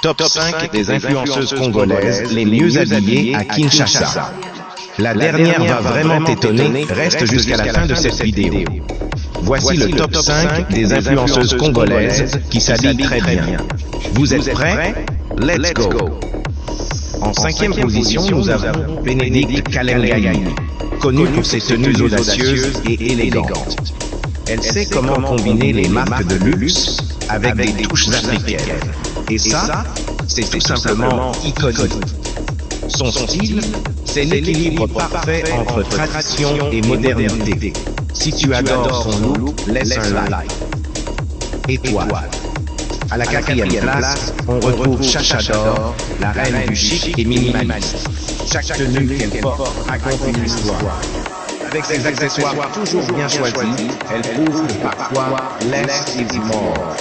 Top 5 des influenceuses congolaises les mieux habillées à Kinshasa. La dernière va vraiment t'étonner, reste jusqu'à la fin de cette vidéo. Voici le top 5 des influenceuses congolaises qui s'habillent très bien. Vous êtes prêts? Let's go! En cinquième position, nous avons Bénédicte Kalengai, connue pour ses tenues audacieuses et élégantes. Elle sait comment combiner les marques de luxe avec des touches africaines. Et ça, c'est tout simplement iconique. Son style, c'est l'équilibre parfait entre tradition et modernité. Si tu adores son look, laisse un like. Étoile. À la quatrième place, on retrouve Chacha D'Or, la reine du chic et minimaliste. Chaque tenue qu'elle porte raconte une histoire. Avec ses accessoires toujours bien choisis, elle prouve que parfois, less is more.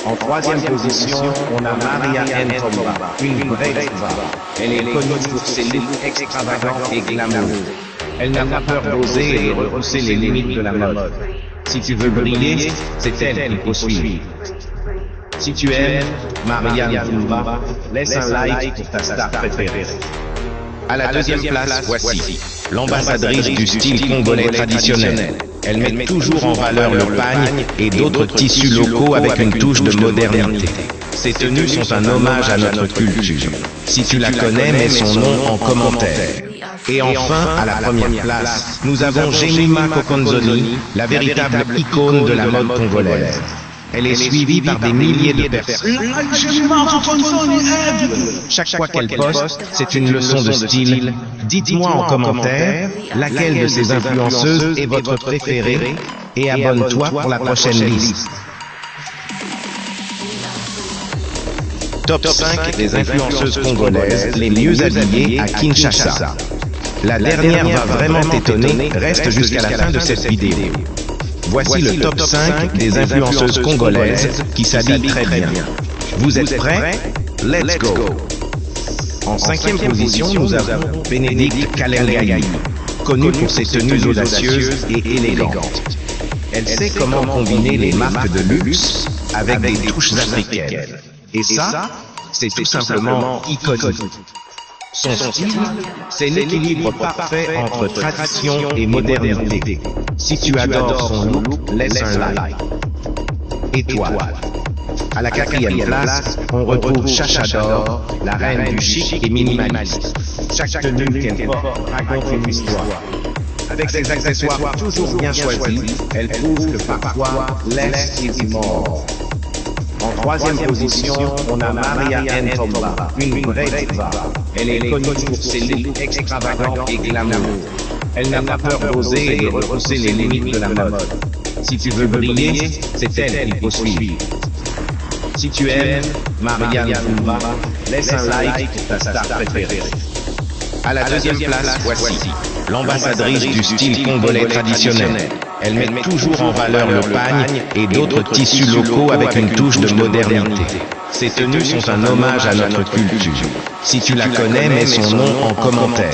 En troisième position, on a Maria Ntomba, une vraie diva. Elle est connue pour ses looks extravagants et glamoureux. Elle n'a pas peur d'oser et de repousser les limites de la mode. Si tu veux briller, c'est elle qu'il faut suivre. Si tu aimes Maria Ntomba, laisse un like pour ta star préférée. À la deuxième place, voici l'ambassadrice du style congolais traditionnel. Elle met toujours en valeur le pagne et d'autres tissus locaux avec une touche de modernité. Ces tenues sont un hommage à notre culture. Si tu la connais, mets son nom en commentaire. Et enfin, à la première place, nous avons Jemima Kokonzoni, la véritable icône de la mode congolaise. Elle est suivie par des milliers de personnes. Chaque fois qu'elle poste, c'est une leçon de style. Dites-moi en commentaire laquelle de ces influenceuses est votre préférée et abonne-toi pour la prochaine liste. Top 5 des influenceuses congolaises les mieux habillées à Kinshasa. La dernière va vraiment t'étonner, reste jusqu'à la fin de cette vidéo. Voici le top 5 des influenceuses congolaises qui s'habillent très bien. Vous êtes prêts? Let's go! En cinquième position, nous avons Bénédicte Kalengai, connue pour ses tenues audacieuses et élégantes. Elle sait comment combiner les marques de luxe avec des touches africaines. Et ça, c'est tout simplement iconique. Son style, c'est l'équilibre parfait entre tradition et modernité. Si tu adores son look, laisse un like. Étoile. À la quatrième place, on retrouve Chacha D'Or, la reine du chic et minimaliste. Chaque tenue qu'elle porte raconte une histoire. Avec ses accessoires toujours bien choisis, elle prouve que parfois, less is more. En troisième position, on a Maria Ntomba, une vraie diva. Elle est connue pour ses looks extravagants et glamoureux. Elle n'a pas peur d'oser et de repousser les limites de la mode. Si tu veux briller, c'est elle qu'il faut suivre. Si tu aimes Maria Ntomba, laisse un like pour ta star préférée. À la deuxième place, voici l'ambassadrice du style congolais traditionnel. Elle met toujours en valeur le pagne et d'autres tissus locaux avec une touche de modernité. Ces tenues sont un hommage à notre culture. Si tu la connais, mets son nom en commentaire.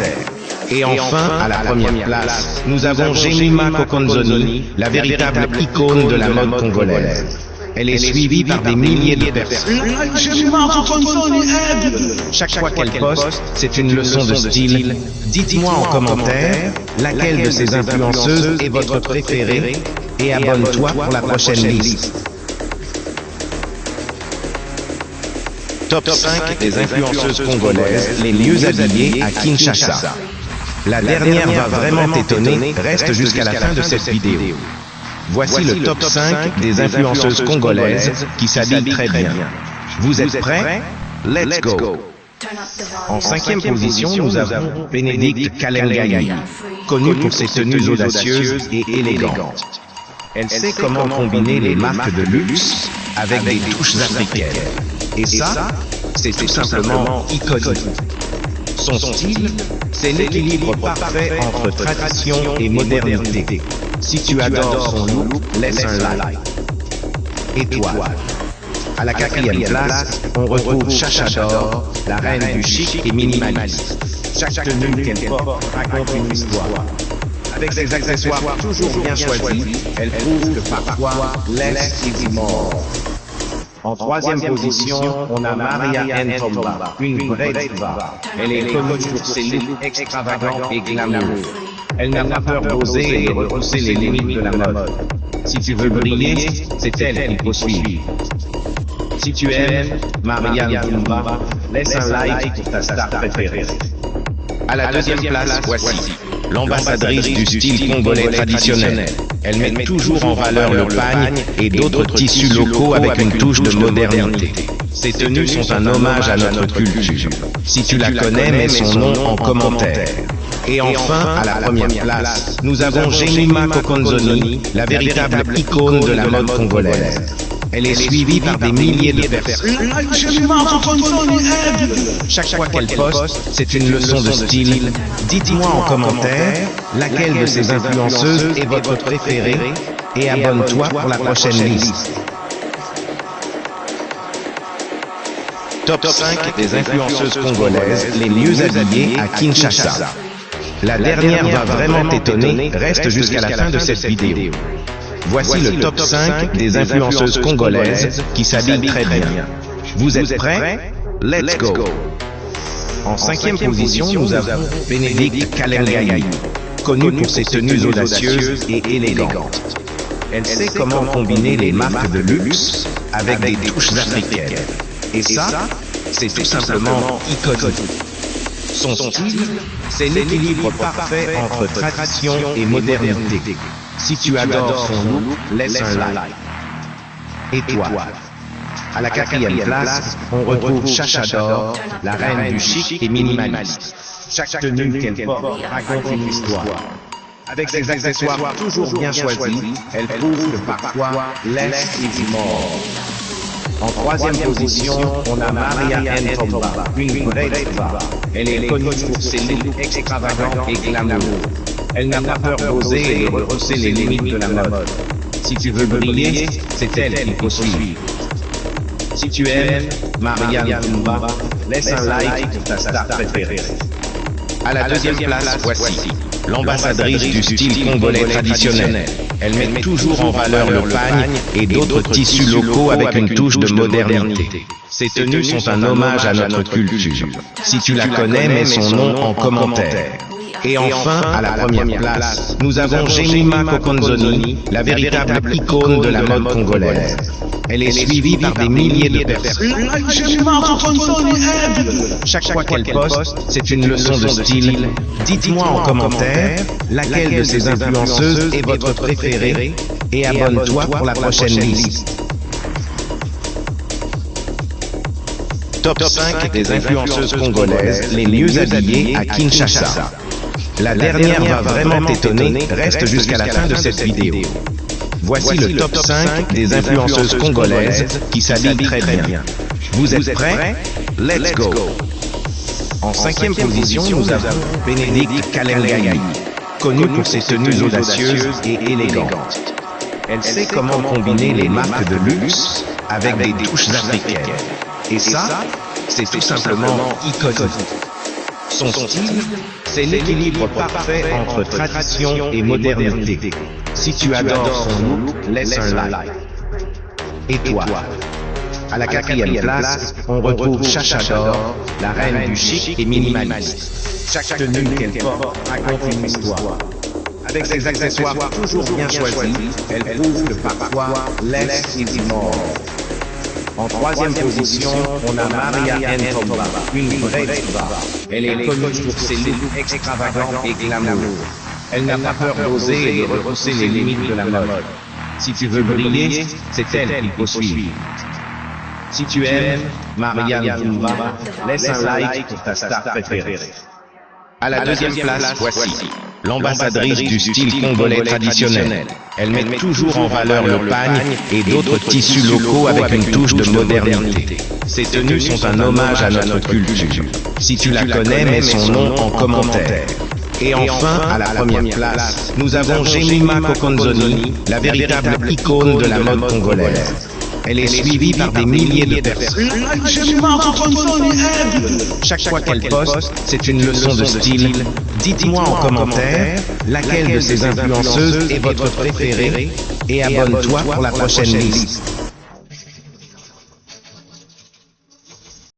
Et enfin, à la première place, nous avons Jemima Kokonzoni, la véritable icône de la mode congolaise. Elle est suivie par des milliers de personnes. Chaque fois qu'elle poste, c'est une leçon de style. Dites-moi en commentaire laquelle de ces influenceuses est votre préférée et abonne-toi pour la prochaine liste. Top 5 des influenceuses congolaises les mieux habillées à Kinshasa. La dernière va vraiment t'étonner, reste jusqu'à la fin de cette vidéo. Voici le top 5 des influenceuses congolaises qui s'habillent très bien. Vous êtes prêts? Let's go! En cinquième position, nous avons Bénédicte Kalengai, connue pour ses tenues audacieuses et élégantes. Elle sait comment combiner les marques de luxe avec des touches africaines. Et ça, c'est tout simplement iconique. Son style, c'est l'équilibre parfait entre tradition et modernité. Si tu adores son look, laisse un like. Étoile. À la quatrième place, on retrouve Chacha D'Or, la reine du chic et minimaliste. Chaque tenue qu'elle porte raconte une histoire. Avec ses accessoires toujours bien choisis, elle prouve que parfois, less is more. En troisième position, on a Maria Ann Tomba, une vraie diva. Elle est connue pour ses looks extravagants et glamour. Elle n'a pas peur d'oser et de repousser les limites de la mode. Si tu veux briller, c'est elle qu'il faut suivre. Si tu aimes Maria Ann Tomba, laisse un like pour ta star préférée. À la deuxième place, voici l'ambassadrice du style congolais traditionnel. Elle met toujours en valeur le pagne et d'autres tissus locaux avec une touche de modernité. Ses tenues sont un hommage à notre culture. Si tu la connais, mets son nom en commentaire. Et enfin, à la première place, nous avons Jemima Kokonzoni, la véritable icône de la mode congolaise. Elle est suivie par des milliers de personnes. Chaque fois qu'elle poste, c'est une leçon de style. Dites-moi en commentaire laquelle de ces influenceuses est votre préférée et abonne-toi pour la prochaine liste. Top 5 des influenceuses congolaises les mieux habillées à Kinshasa. La dernière va vraiment t'étonner, reste jusqu'à la fin de cette vidéo. Voici le top 5 des influenceuses congolaises qui s'habillent très bien. Vous êtes prêts? Let's go! En cinquième position, nous avons Bénédicte Kalengai, connue pour ses tenues audacieuses et élégantes. Elle sait comment combiner les marques de luxe avec des touches africaines. Et ça, c'est tout simplement iconique. Son style, c'est l'équilibre parfait entre tradition et modernité. Si tu adores son look, laisse un like. Et toi? À la quatrième place, on retrouve Chacha D'Or, la reine du chic et minimaliste. Chaque tenue qu'elle porte raconte une histoire. Avec ses accessoires toujours bien choisis, elle prouve que parfois, less is more. En troisième position, on a Maria Ann Tomba, une vraie diva. Elle est connue pour ses looks extravagants et glamour. Elle n'a pas peur d'oser et de repousser les limites de la mode. Si tu veux briller, c'est elle qu'il faut suivre. Si tu aimes Maria Ann Tomba, laisse un like pour ta star préférée. À la deuxième place, voici l'ambassadrice du style congolais traditionnel. Elle met toujours en valeur le pagne et d'autres tissus locaux avec une touche de modernité. Ses tenues sont un hommage à notre culture. Si tu la connais, mets son nom en commentaire. Et enfin, à la première place, nous avons Jemima Kokonzoni, la véritable icône de la mode congolaise. Elle est suivie par des milliers de personnes. Chaque fois qu'elle poste, c'est une leçon de style. Dites-moi en commentaire laquelle de ces influenceuses est votre préférée et abonne-toi pour la prochaine liste. Top 5 des influenceuses congolaises les mieux habillées à Kinshasa. La dernière va vraiment t'étonner, reste jusqu'à la fin de cette vidéo. Voici le top 5 des influenceuses congolaises qui s'habillent très bien. Vous êtes prêts? Let's go! En cinquième position, nous avons Bénédicte Kalengai, connue pour ses tenues audacieuses et élégantes. Elle sait comment combiner les marques de luxe avec des touches africaines. Et ça, c'est tout simplement iconique. Son style, c'est l'équilibre parfait entre tradition et modernité. Si tu adores son look, laisse un like. Et toi? À la quatrième place, on retrouve Chacha D'Or, la reine du chic et minimaliste. Chaque tenue qu'elle porte raconte une histoire. Avec ses accessoires toujours bien choisis, elle prouve que parfois, less is more. En troisième position, on a Maria Ann Tomba, une vraie diva. Elle est connue pour ses looks extravagants et glamour. Elle n'a pas peur d'oser et de repousser les limites de la mode. Si tu veux briller, c'est elle qu'il faut suivre. Si tu aimes Maria Ann Tomba, laisse un like pour ta star préférée. À la deuxième place, voici l'ambassadrice du style congolais traditionnel. Elle met toujours en valeur le pagne et d'autres tissus locaux avec une touche de modernité. Ses tenues sont un hommage à notre culture. Si tu la connais, mets son nom en commentaire. Et enfin, à la première place, nous avons Jemima Kokonzoni, la véritable icône de la mode congolaise. Elle est suivie par des milliers de personnes. Chaque fois qu'elle poste, c'est une leçon de style. Dites-moi en commentaire laquelle de ces influenceuses est votre préférée et abonne-toi pour la prochaine liste.